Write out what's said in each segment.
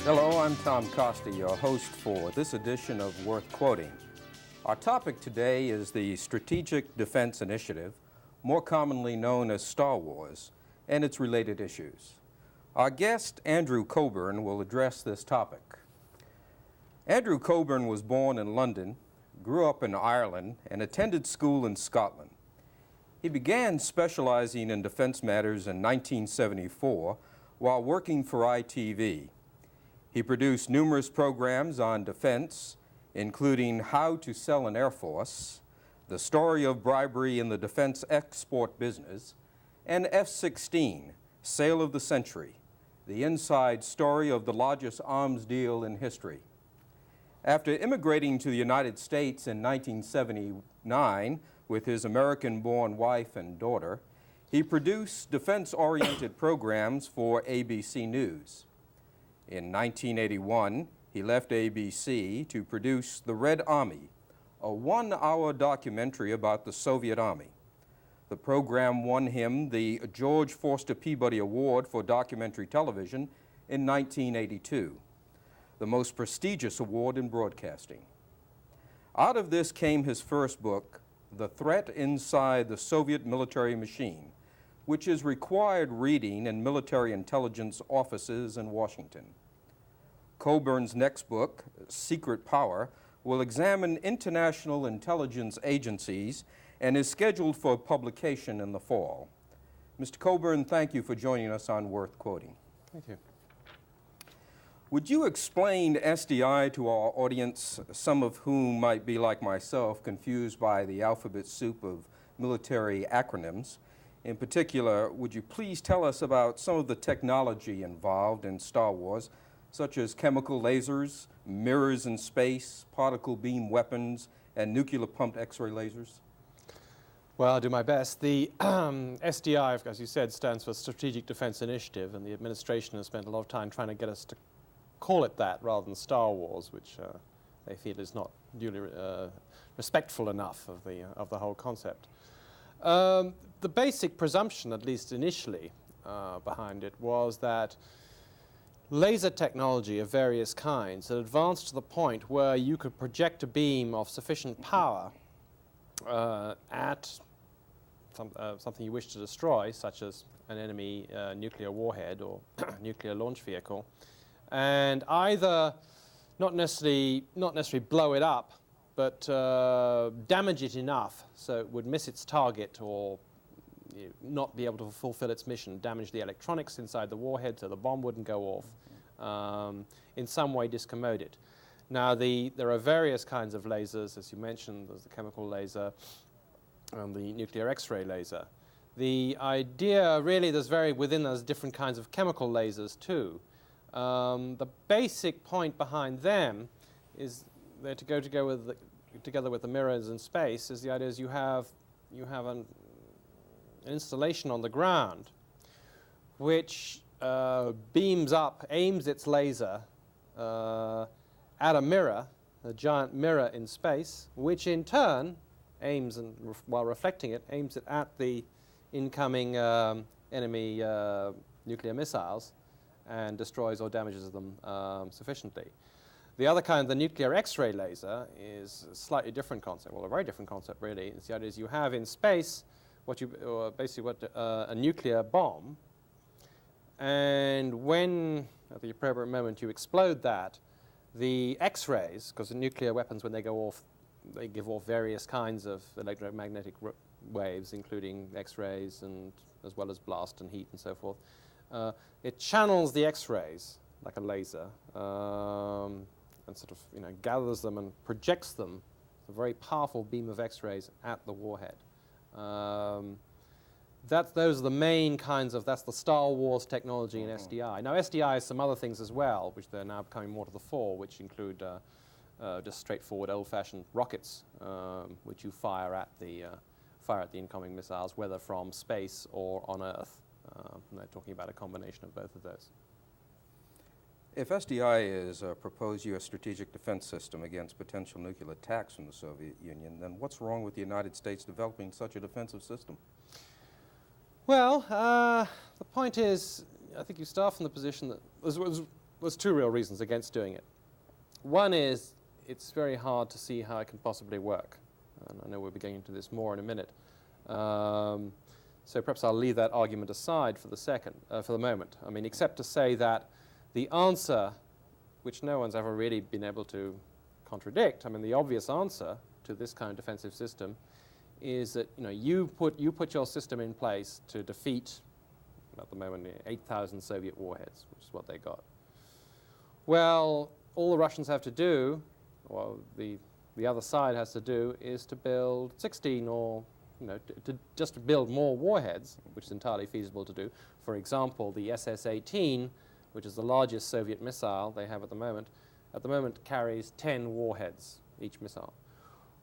Hello, I'm Tom Costia, your host for this edition of Worth Quoting. Our topic today is the Strategic Defense Initiative, more commonly known as Star Wars, and its related issues. Our guest, Andrew Cockburn, will address this topic. Andrew Cockburn was born in London, grew up in Ireland, and attended school in Scotland. He began specializing in defense matters in 1974 while working for ITV. He produced numerous programs on defense, including How to Sell an Air Force, The Story of Bribery in the Defense Export Business, and F-16, Sale of the Century, the inside story of the largest arms deal in history. After immigrating to the United States in 1979 with his American-born wife and daughter, he produced defense-oriented programs for ABC News. In 1981, he left ABC to produce The Red Army, a one-hour documentary about the Soviet Army. The program won him the George Forster Peabody Award for Documentary Television in 1982, the most prestigious award in broadcasting. Out of this came his first book, The Threat Inside the Soviet Military Machine, which is required reading in military intelligence offices in Washington. Cockburn's next book, Secret Power, will examine international intelligence agencies and is scheduled for publication in the fall. Mr. Cockburn, thank you for joining us on Worth Quoting. Thank you. Would you explain SDI to our audience, some of whom might be like myself, confused by the alphabet soup of military acronyms? In particular, would you please tell us about some of the technology involved in Star Wars, such as chemical lasers, mirrors in space, particle beam weapons, and nuclear-pumped X-ray lasers? Well, I'll do my best. The SDI, as you said, stands for Strategic Defense Initiative, and the administration has spent a lot of time trying to get us to call it that rather than Star Wars, which they feel is not duly respectful enough of the whole concept. The basic presumption, at least initially, behind it was that laser technology of various kinds had advanced to the point where you could project a beam of sufficient power at something you wish to destroy, such as an enemy nuclear warhead or nuclear launch vehicle, and either not necessarily blow it up, but damage it enough so it would miss its target or not be able to fulfill its mission, damage the electronics inside the warhead so the bomb wouldn't go off, in some way discommode it. Now, there are various kinds of lasers, as you mentioned. There's the chemical laser and the nuclear X-ray laser. The idea really, within there's different kinds of chemical lasers too. The basic point behind them is that to go together with the mirrors in space is the idea is you have an installation on the ground which aims its laser at a mirror, a giant mirror in space, which in turn aims, and while reflecting it, aims it at the incoming enemy nuclear missiles and destroys or damages them sufficiently. The other kind, the nuclear X-ray laser, is a slightly different concept, well, a very different concept really. It's the idea is you have in space a nuclear bomb, and when, at the appropriate moment, you explode that, the X-rays, because the nuclear weapons, when they go off, they give off various kinds of electromagnetic waves, including X-rays, and as well as blast and heat and so forth. It channels the X-rays like a laser, and sort of gathers them and projects them, a very powerful beam of X-rays at the warhead. Those are the main kinds of, that's the Star Wars technology in SDI. Now, SDI has some other things as well, which they're now coming more to the fore, which include just straightforward old-fashioned rockets, which you fire at the incoming missiles, whether from space or on Earth. And they're talking about a combination of both of those. If SDI is a proposed U.S. strategic defense system against potential nuclear attacks from the Soviet Union, then what's wrong with the United States developing such a defensive system? Well, the point is, I think you start from the position that there's two real reasons against doing it. One is it's very hard to see how it can possibly work. And I know we'll be getting into this more in a minute. So perhaps I'll leave that argument aside for the moment. I mean, except to say that the answer, which no one's ever really been able to contradict, I mean, the obvious answer to this kind of defensive system is that you put your system in place to defeat, at the moment, 8,000 Soviet warheads, which is what they got. Well, all the Russians have to do, or the other side has to do, is to build 16 or just to build more warheads, which is entirely feasible to do. For example, the SS-18, which is the largest Soviet missile they have at the moment carries 10 warheads, each missile.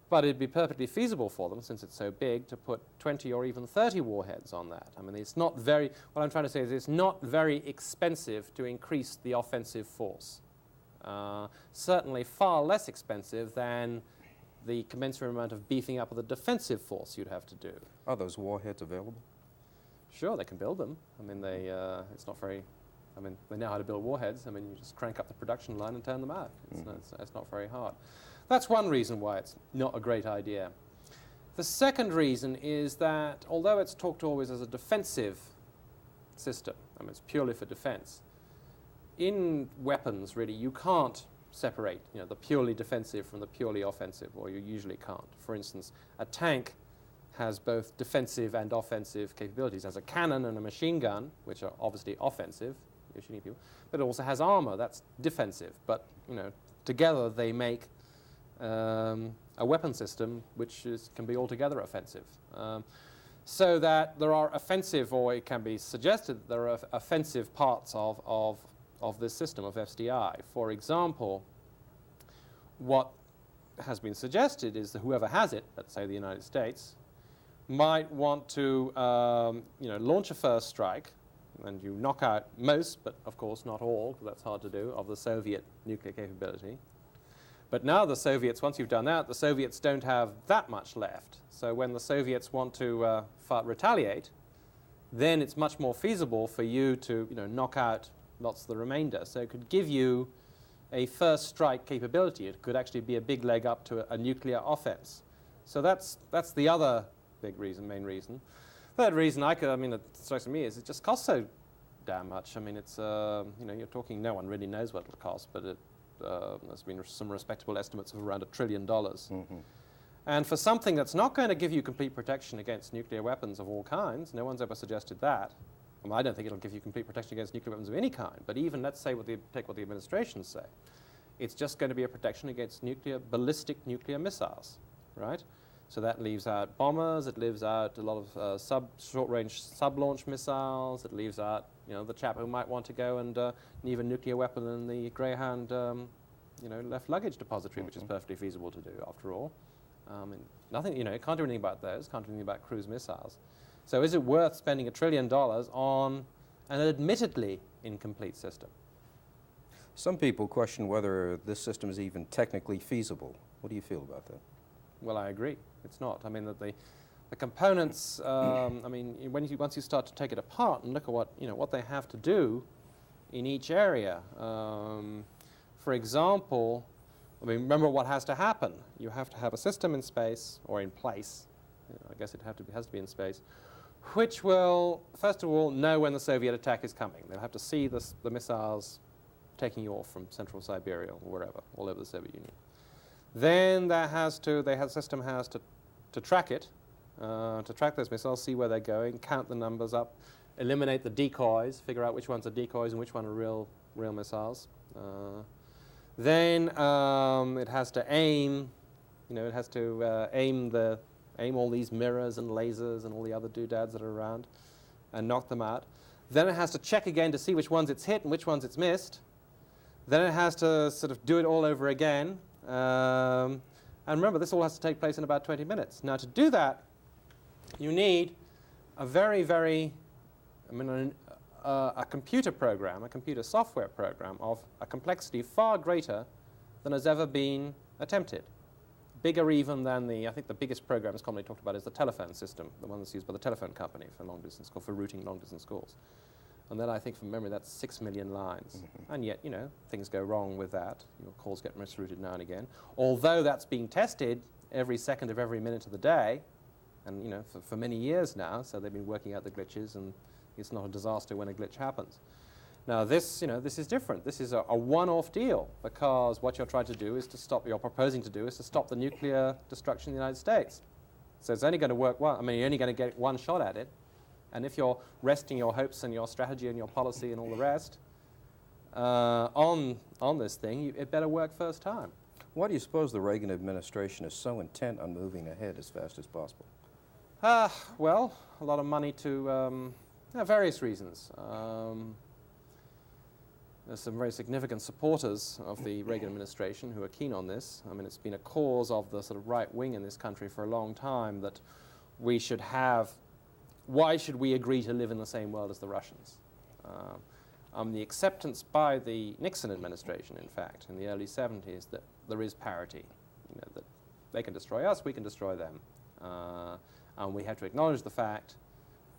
But it'd be perfectly feasible for them, since it's so big, to put 20 or even 30 warheads on that. I mean, it's not very, what I'm trying to say is it's not very expensive to increase the offensive force. Certainly far less expensive than the commensurate amount of beefing up of the defensive force you'd have to do. Are those warheads available? Sure, they can build them. I mean, it's not very, I mean, they know how to build warheads. I mean, you just crank up the production line and turn them out. It's not very hard. That's one reason why it's not a great idea. The second reason is that although it's talked always as a defensive system, I mean, it's purely for defense, in weapons, really, you can't separate the purely defensive from the purely offensive, or you usually can't. For instance, a tank has both defensive and offensive capabilities. It has a cannon and a machine gun, which are obviously offensive, you're shooting people, but it also has armor, that's defensive. But together they make a weapon system which can be altogether offensive. So that there are offensive, or it can be suggested that there are offensive parts of this system of FDI. For example, what has been suggested is that whoever has it, let's say the United States, might want to launch a first strike, and you knock out most, but of course not all, because that's hard to do, of the Soviet nuclear capability. But now the Soviets, once you've done that, the Soviets don't have that much left. So when the Soviets want to retaliate, then it's much more feasible for you to knock out lots of the remainder. So it could give you a first strike capability. It could actually be a big leg up to a nuclear offense. So that's the other big reason, main reason. Third reason it strikes me is it just costs so damn much. I mean, it's you're talking, no one really knows what it'll cost, but there's been some respectable estimates of around $1 trillion. Mm-hmm. And for something that's not going to give you complete protection against nuclear weapons of all kinds, no one's ever suggested that. I mean, I don't think it'll give you complete protection against nuclear weapons of any kind, but even, let's say, take what the administrations say, it's just going to be a protection against ballistic nuclear missiles, right? So that leaves out bombers, it leaves out a lot of short-range sub-launch missiles, it leaves out, the chap who might want to go and leave a nuclear weapon in the Greyhound, left luggage depository, which is perfectly feasible to do, after all. Nothing, it can't do anything about those, can't do anything about cruise missiles. So is it worth spending $1 trillion on an admittedly incomplete system? Some people question whether this system is even technically feasible. What do you feel about that? Well, I agree. It's not. I mean, that the components, once you start to take it apart and look at what they have to do in each area. For example, remember what has to happen. You have to have a system in space, or in place, I guess it has to be in space, which will, first of all, know when the Soviet attack is coming. They'll have to see the missiles taking you off from central Siberia or wherever, all over the Soviet Union. Then the system has to track it, to track those missiles, see where they're going, count the numbers up, eliminate the decoys, figure out which ones are decoys and which one are real missiles. Then it has to aim, aim all these mirrors and lasers and all the other doodads that are around and knock them out. Then it has to check again to see which ones it's hit and which ones it's missed. Then it has to sort of do it all over again. And remember, this all has to take place in about 20 minutes. Now, to do that, you need a a computer program, a computer software program of a complexity far greater than has ever been attempted. Bigger even than I think the biggest program that's commonly talked about is the telephone system, the one that's used by the telephone company for long-distance, for routing long-distance calls. And then I think from memory that's 6 million lines. Mm-hmm. And yet, you know, things go wrong with that. Your calls get misrouted now and again. Although that's being tested every second of every minute of the day, and you know, for many years now, so they've been working out the glitches, and it's not a disaster when a glitch happens. Now this, you know, this is different. This is a one-off deal, because what you're trying to do is to stop, you're proposing to do is to stop the nuclear destruction in the United States. So it's only going to work one, I mean, you're only going to get one shot at it. And if you're resting your hopes and your strategy and your policy and all the rest on this thing, it better work first time. Why do you suppose the Reagan administration is so intent on moving ahead as fast as possible? Well, a lot of money to various reasons. There's some very significant supporters of the Reagan administration who are keen on this. I mean, it's been a cause of the sort of right wing in this country for a long time that we should have. Why should we agree to live in the same world as the Russians? The acceptance by the Nixon administration, in fact, in the early 70s, that there is parity, you know, that they can destroy us, we can destroy them. And we have to acknowledge the fact,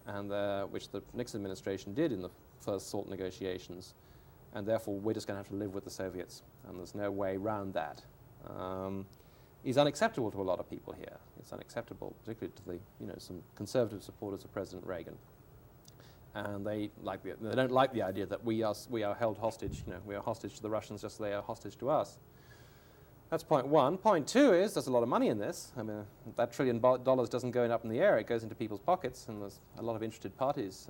and which the Nixon administration did in the first SALT negotiations, and therefore we're just going to have to live with the Soviets, and there's no way around that. Is unacceptable to a lot of people here. It's unacceptable, particularly to the, you know, some conservative supporters of President Reagan. And they don't like the idea that we are held hostage. You know, we are hostage to the Russians just as they are hostage to us. That's point one. Point two is there's a lot of money in this. I mean, that $1 trillion doesn't go up in the air. It goes into people's pockets, and there's a lot of interested parties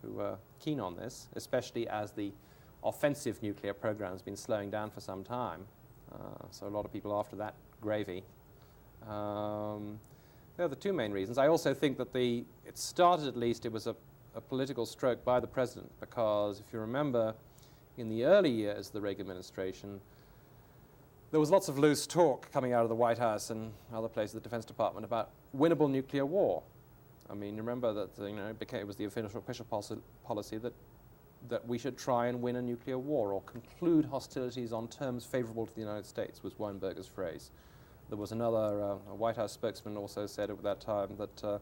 who are keen on this, especially as the offensive nuclear program has been slowing down for some time. So a lot of people after that gravy. They're the two main reasons. I also think that it started, at least, it was a political stroke by the president, because if you remember, in the early years of the Reagan administration, there was lots of loose talk coming out of the White House and other places, the Defense Department, about winnable nuclear war. I mean, remember that it was the official policy that we should try and win a nuclear war or conclude hostilities on terms favorable to the United States, was Weinberger's phrase. There was another White House spokesman also said at that time that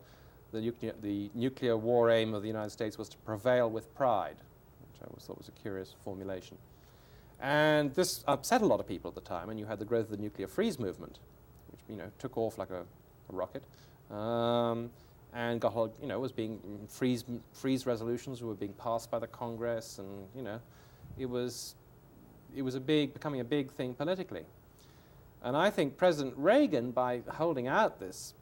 the nuclear war aim of the United States was to prevail with pride, which I always thought was a curious formulation. And this upset a lot of people at the time, and you had the growth of the nuclear freeze movement, which, you know, took off like a rocket. And got, you know, was being freeze resolutions were being passed by the Congress, and you know, it was becoming a big thing politically. And I think President Reagan, by holding out this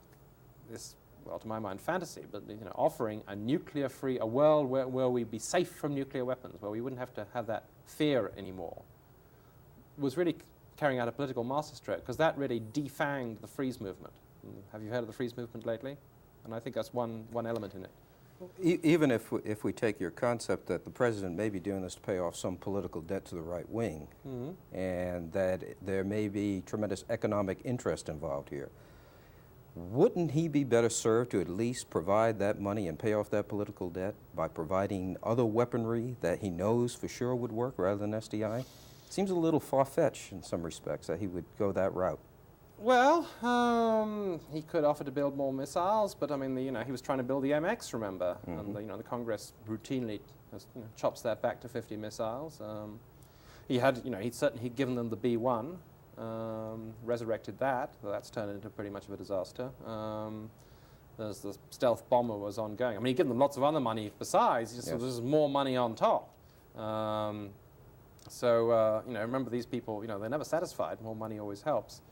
well, to my mind, fantasy, but you know, offering a world where we'd be safe from nuclear weapons, where we wouldn't have to have that fear anymore, was really carrying out a political masterstroke, because that really defanged the freeze movement. Have you heard of the freeze movement lately? And I think that's one element in it. Even if we take your concept that the president may be doing this to pay off some political debt to the right wing, mm-hmm. and that there may be tremendous economic interest involved here, wouldn't he be better served to at least provide that money and pay off that political debt by providing other weaponry that he knows for sure would work rather than SDI? Seems a little far-fetched in some respects that he would go that route. Well, he could offer to build more missiles, but I mean, he was trying to build the MX, remember? Mm-hmm. And the Congress routinely chops that back to 50 missiles. He'd given them the B-1, resurrected that. Well, that's turned into pretty much of a disaster. There's the stealth bomber was ongoing. I mean, he'd given them lots of other money besides. Yes. So there's more money on top. Remember these people. They're never satisfied. More money always helps.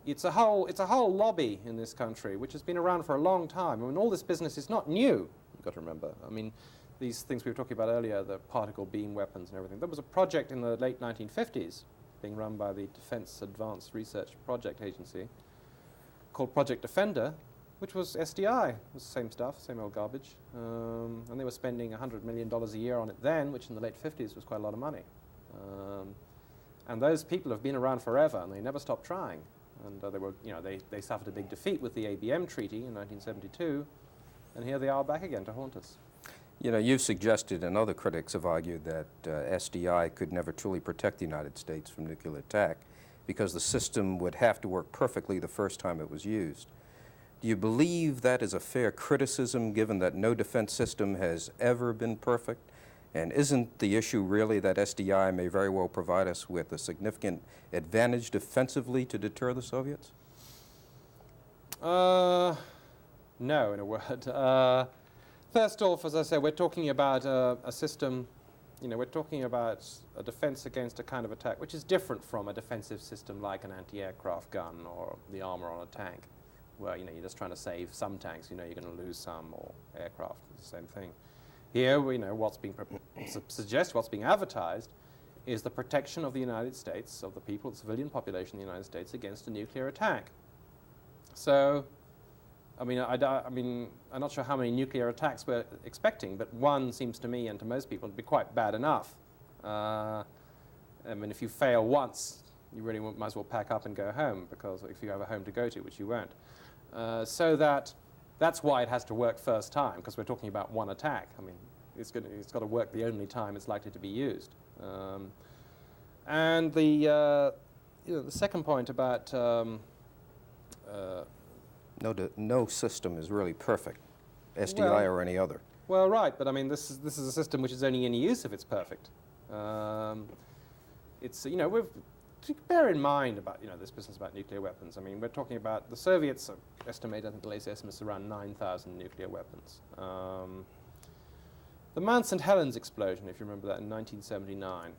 It's a whole lobby in this country which has been around for a long time. I mean, all this business is not new. You've got to remember. I mean, these things we were talking about earlier, the particle beam weapons and everything. There was a project in the late 1950s being run by the Defense Advanced Research Project Agency called Project Defender, which was SDI. It was the same stuff, same old garbage. And they were spending $100 million a year on it then, which in the late 50s was quite a lot of money. And those people have been around forever, and they never stopped trying. And they suffered a big defeat with the ABM Treaty in 1972, and here they are back again to haunt us. You've suggested, and other critics have argued, that SDI could never truly protect the United States from nuclear attack because the system would have to work perfectly the first time it was used. Do you believe that is a fair criticism, given that no defense system has ever been perfect? And isn't the issue really that SDI may very well provide us with a significant advantage defensively to deter the Soviets? No, in a word. First off, as I said, we're talking about a system, we're talking about a defense against a kind of attack which is different from a defensive system like an anti-aircraft gun or the armor on a tank, where, you're just trying to save some tanks, you're going to lose some, or aircraft, it's the same thing. Here, what's being what's being advertised is the protection of the United States, of the people, the civilian population of the United States against a nuclear attack. So, I'm not sure how many nuclear attacks we're expecting, but one seems to me and to most people to be quite bad enough. If you fail once, you really might as well pack up and go home, because if you have a home to go to, which you won't. So that's why it has to work first time, because we're talking about one attack. It's got to work the only time it's likely to be used. And the second point about no system is really perfect, SDI or any other. Well, right, but this is a system which is only in use if it's perfect. Bear in mind about this business about nuclear weapons. We're talking about the Soviets estimate, I think the latest estimates around 9,000 nuclear weapons. The Mount St. Helens explosion, if you remember that, in 1979,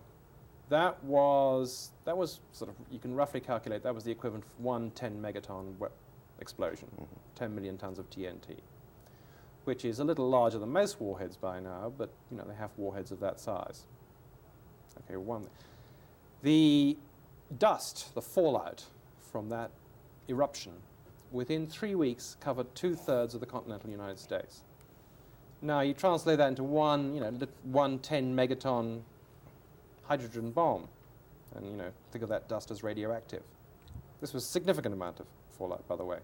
that was sort of, you can roughly calculate, that was the equivalent of one 10 megaton explosion, 10 million tons of TNT, which is a little larger than most warheads by now, but they have warheads of that size. Okay, the dust, the fallout from that eruption, within 3 weeks covered 2/3 of the continental United States. Now you translate that into one 10 megaton hydrogen bomb, and think of that dust as radioactive. This was a significant amount of fallout, by the way,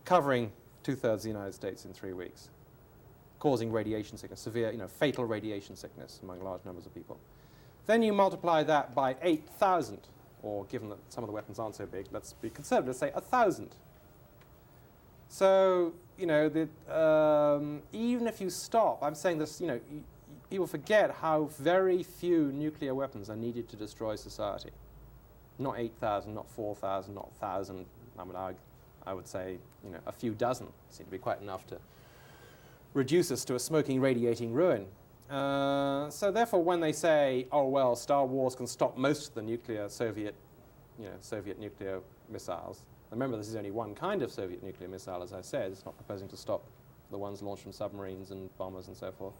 covering 2/3 of the United States in 3 weeks, causing radiation sickness, severe, fatal radiation sickness among large numbers of people. Then you multiply that by 8,000, or given that some of the weapons aren't so big, let's be conservative, let's say 1,000. So, even if you stop, I'm saying this, people forget how very few nuclear weapons are needed to destroy society. Not 8,000, not 4,000, not 1,000. I would say, a few dozen seem to be quite enough to reduce us to a smoking, radiating ruin. So therefore, when they say, oh, well, Star Wars can stop most of the nuclear Soviet nuclear missiles. Remember, this is only one kind of Soviet nuclear missile, as I said. It's not proposing to stop the ones launched from submarines and bombers and so forth.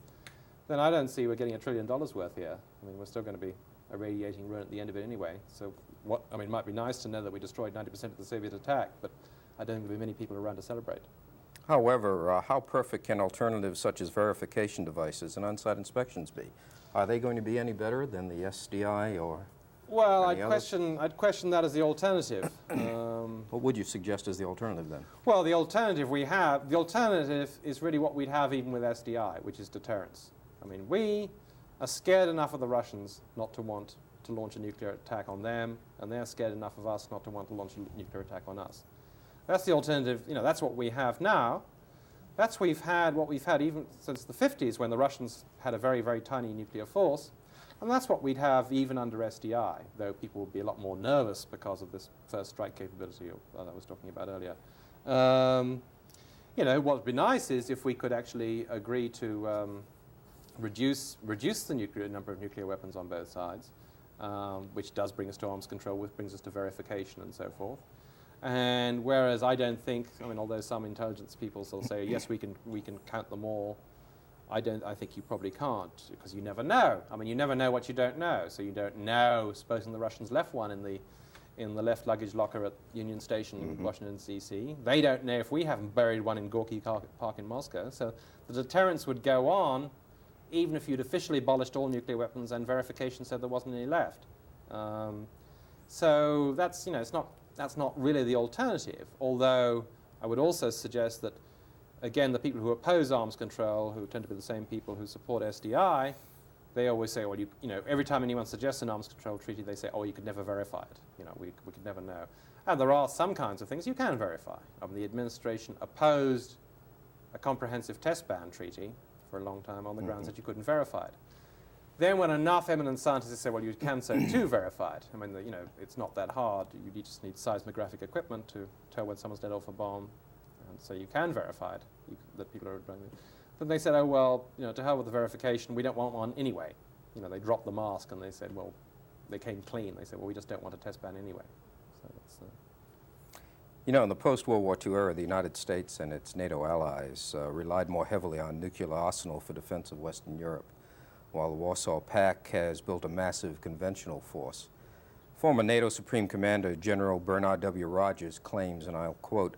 Then I don't see we're getting $1 trillion worth here. We're still going to be a radiating ruin at the end of it anyway. So it might be nice to know that we destroyed 90% of the Soviet attack, but I don't think there'll be many people around to celebrate. However, how perfect can alternatives such as verification devices and on-site inspections be? Are they going to be any better than the SDI or? Well, I'd question that as the alternative. What would you suggest as the alternative then? Well, the alternative is really what we'd have even with SDI, which is deterrence. We are scared enough of the Russians not to want to launch a nuclear attack on them, and they're scared enough of us not to want to launch a nuclear attack on us. That's the alternative. That's what we have now. That's what we've had even since the 50s, when the Russians had a very, very tiny nuclear force. And that's what we'd have even under SDI, though people would be a lot more nervous because of this first strike capability that I was talking about earlier. What would be nice is if we could actually agree to reduce the number of nuclear weapons on both sides, which does bring us to arms control, which brings us to verification and so forth. And whereas I don't think, although some intelligence people will say, yes, we can count them all, I think you probably can't, because you never know. You never know what you don't know. So you don't know, supposing the Russians left one in the left luggage locker at Union Station in Washington, D.C. They don't know if we haven't buried one in Gorky Park in Moscow. So the deterrence would go on, even if you'd officially abolished all nuclear weapons and verification said there wasn't any left. So that's, that's not really the alternative, although I would also suggest that, again, the people who oppose arms control, who tend to be the same people who support SDI, they always say, well, every time anyone suggests an arms control treaty, they say, oh, you could never verify it. We could never know. And there are some kinds of things you can verify. The administration opposed a comprehensive test ban treaty for a long time on the grounds that you couldn't verify it. Then when enough eminent scientists say, well, you can so too verify it. I mean, you know, it's not that hard. You just need seismographic equipment to tell when someone's let off a bomb. And so you can verify it, that people are doing it. Then they said, oh, well, you know, to hell with the verification, we don't want one anyway. You know, they dropped the mask and they said, well, they came clean. They said, well, we just don't want a test ban anyway. So that's, You know, in the post-World War II era, the United States and its NATO allies relied more heavily on nuclear arsenal for defense of Western Europe, while the Warsaw Pact has built a massive conventional force. Former NATO Supreme Commander General Bernard W. Rogers claims, and I'll quote,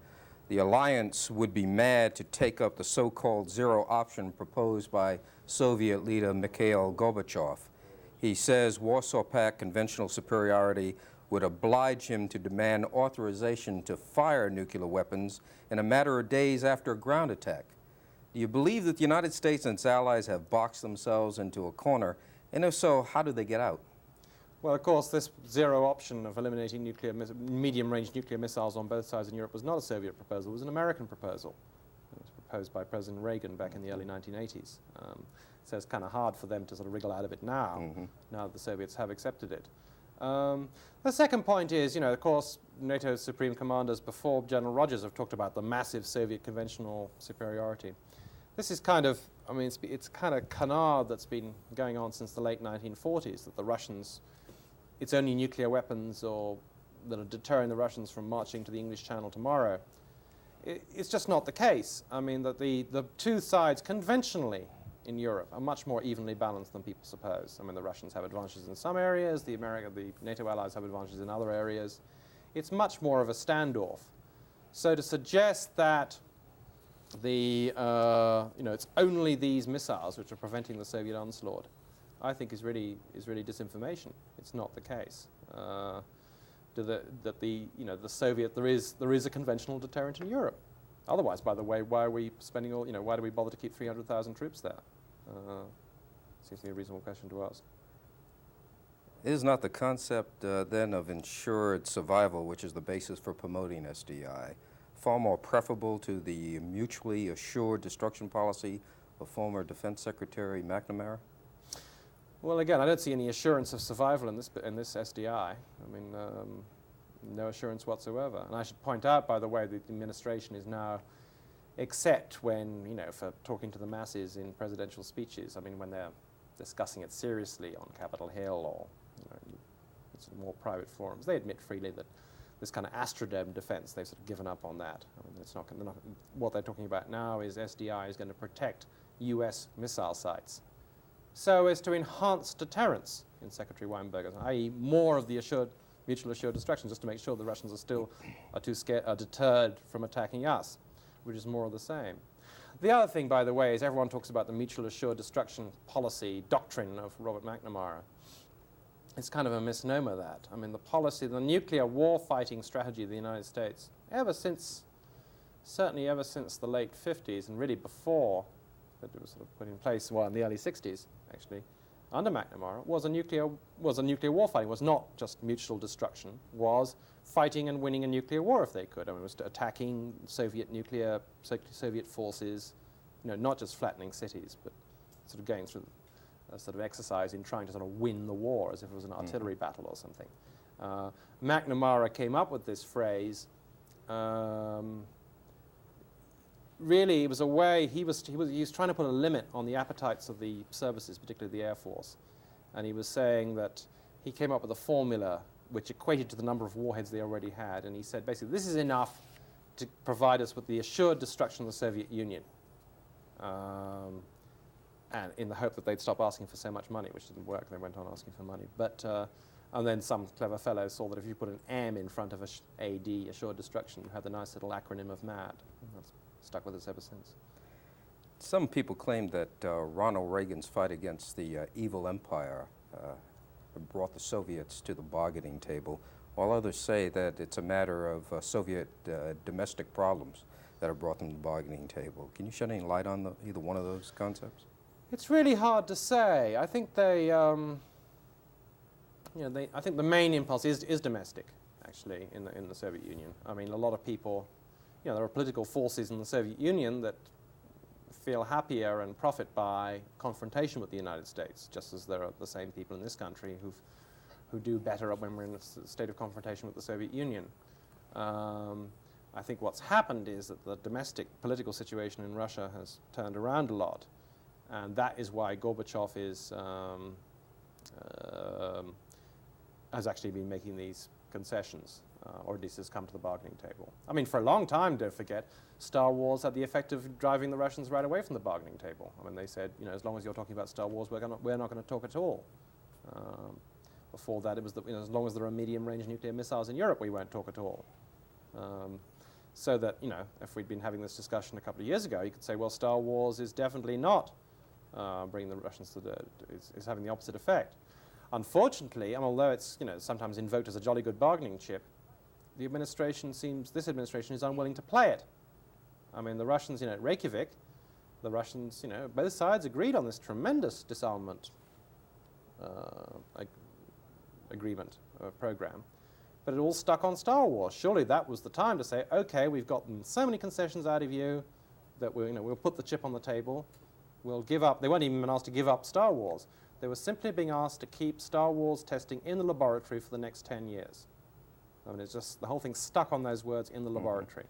"The alliance would be mad to take up the so-called zero option proposed by Soviet leader Mikhail Gorbachev. He says Warsaw Pact conventional superiority would oblige him to demand authorization to fire nuclear weapons in a matter of days after a ground attack. Do you believe that the United States and its allies have boxed themselves into a corner? And if so, how do they get out?" well, of course, this zero option of eliminating medium-range nuclear missiles on both sides in Europe was not a Soviet proposal. It was an American proposal. It was proposed by President Reagan back in the early 1980s. So it's kind of hard for them to sort of wriggle out of it now, now that the Soviets have accepted it. The second point is, you know, of course, NATO's supreme commanders before General Rogers have talked about the massive Soviet conventional superiority. This is kind of, I mean, it's kind of canard that's been going on since the late 1940s, that the Russians, it's only nuclear weapons or that are deterring the Russians from marching to the English Channel tomorrow. It's just not the case. I mean, that the two sides conventionally in Europe are much more evenly balanced than people suppose. I mean, the Russians have advantages in some areas, the NATO allies have advantages in other areas. It's much more of a standoff. So to suggest that you know, it's only these missiles which are preventing the Soviet onslaught, I think is really disinformation. It's not the case. That the you know, the Soviet, there is a conventional deterrent in Europe. Otherwise, by the way, why are we spending all, you know, why do we bother to keep 300,000 troops there? Seems to be a reasonable question to ask. Is not the concept then of ensured survival, which is the basis for promoting SDI, far more preferable to the mutually assured destruction policy of former Defense Secretary McNamara? Well, again, I don't see any assurance of survival in this SDI. I mean, no assurance whatsoever. And I should point out, by the way, that the administration is now, except when, you know, for talking to the masses in presidential speeches, I mean, when they're discussing it seriously on Capitol Hill or, you know, in sort of more private forums, they admit freely that this kind of Astrodome defense, they've sort of given up on that. I mean, it's not, what they're talking about now is SDI is going to protect US missile sites so as to enhance deterrence in Secretary Weinberger's, i.e. more of the mutual assured destruction, just to make sure the Russians are deterred from attacking us, which is more of the same. The other thing, by the way, is everyone talks about the mutual assured destruction policy doctrine of Robert McNamara. It's kind of a misnomer, that. I mean, the policy, the nuclear war fighting strategy of the United States, certainly ever since the late 50s, and really before that it was sort of put in place, well, in the early 60s, actually, under McNamara, was a nuclear war fighting. It was not just mutual destruction, was fighting and winning a nuclear war if they could. I mean, it was attacking Soviet forces, you know, not just flattening cities, but sort of going through a sort of exercise in trying to sort of win the war as if it was an artillery battle or something. McNamara came up with this phrase. Really, it was a way, he was trying to put a limit on the appetites of the services, particularly the Air Force. And he was saying that he came up with a formula which equated to the number of warheads they already had. And he said, basically, this is enough to provide us with the assured destruction of the Soviet Union. And in the hope that they'd stop asking for so much money, which didn't work. They went on asking for money. But, and then some clever fellow saw that if you put an M in front of AD, assured destruction, you had the nice little acronym of MAD. That's stuck with us ever since. Some people claim that Ronald Reagan's fight against the evil empire brought the Soviets to the bargaining table, while others say that it's a matter of Soviet domestic problems that have brought them to the bargaining table. Can you shed any light on either one of those concepts? It's really hard to say. I think I think the main impulse is domestic, actually, in the Soviet Union. I mean, a lot of people, you know, there are political forces in the Soviet Union that feel happier and profit by confrontation with the United States, just as there are the same people in this country who do better when we're in a state of confrontation with the Soviet Union. I think what's happened is that the domestic political situation in Russia has turned around a lot, and that is why Gorbachev has actually been making these concessions, or at least has come to the bargaining table. I mean, for a long time, don't forget, Star Wars had the effect of driving the Russians right away from the bargaining table. I mean, they said, you know, as long as you're talking about Star Wars, we're not going to talk at all. Before that, it was that, you know, as long as there are medium-range nuclear missiles in Europe, we won't talk at all. So that, you know, if we'd been having this discussion a couple of years ago, you could say, well, Star Wars is definitely not bringing the Russians to the, is having the opposite effect. Unfortunately, and although it's, you know, sometimes invoked as a jolly good bargaining chip, the administration seems, this administration is unwilling to play it. I mean, the Russians, you know, at Reykjavik, the Russians, you know, both sides agreed on this tremendous disarmament agreement program, but it all stuck on Star Wars. Surely that was the time to say, okay, we've gotten so many concessions out of you that we'll, you know, we'll put the chip on the table. We'll give up. They weren't even asked to give up Star Wars. They were simply being asked to keep Star Wars testing in the laboratory for the next 10 years. I mean, it's just, the whole thing stuck on those words, in the laboratory.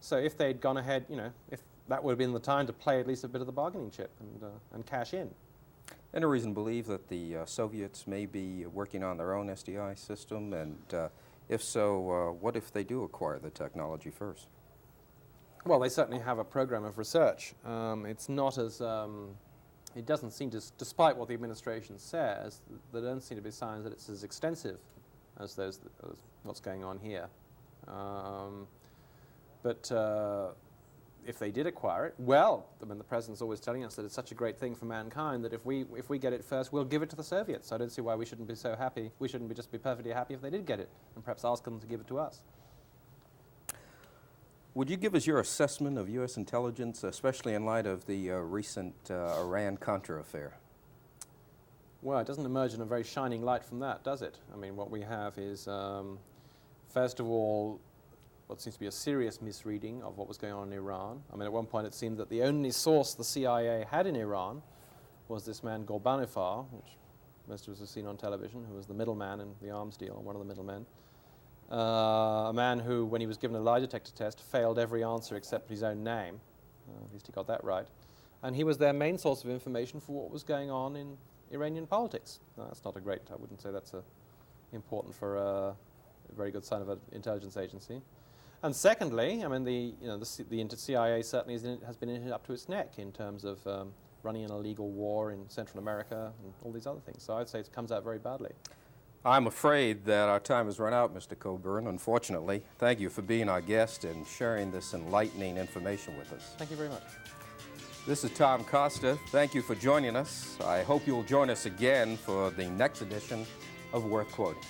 So if they'd gone ahead, you know, if that would have been the time to play at least a bit of the bargaining chip and cash in. Any reason to believe that the Soviets may be working on their own SDI system? And if so, what if they do acquire the technology first? Well, they certainly have a program of research. It's not as, it doesn't seem to, despite what the administration says, there don't seem to be signs that it's as extensive as what's going on here. But if they did acquire it, well, I mean, the president's always telling us that it's such a great thing for mankind that if we get it first, we'll give it to the Soviets. I don't see why we shouldn't be so happy. We shouldn't just be perfectly happy if they did get it, and perhaps ask them to give it to us. Would you give us your assessment of U.S. intelligence, especially in light of the recent Iran-Contra affair? Well, it doesn't emerge in a very shining light from that, does it? I mean, what we have is, first of all, what seems to be a serious misreading of what was going on in Iran. I mean, at one point it seemed that the only source the CIA had in Iran was this man Gorbanifar, which most of us have seen on television, who was the middleman in the arms deal, one of the middlemen. A man who, when he was given a lie detector test, failed every answer except his own name. At least he got that right. And he was their main source of information for what was going on in Iranian politics. That's not a great, I wouldn't say that's important for a very good sign of an intelligence agency. And secondly, I mean, the CIA certainly has been in it up to its neck in terms of running an illegal war in Central America and all these other things. So I'd say it comes out very badly. I'm afraid that our time has run out, Mr. Cockburn, unfortunately. Thank you for being our guest and sharing this enlightening information with us. Thank you very much. This is Tom Costia. Thank you for joining us. I hope you'll join us again for the next edition of Worth Quoting.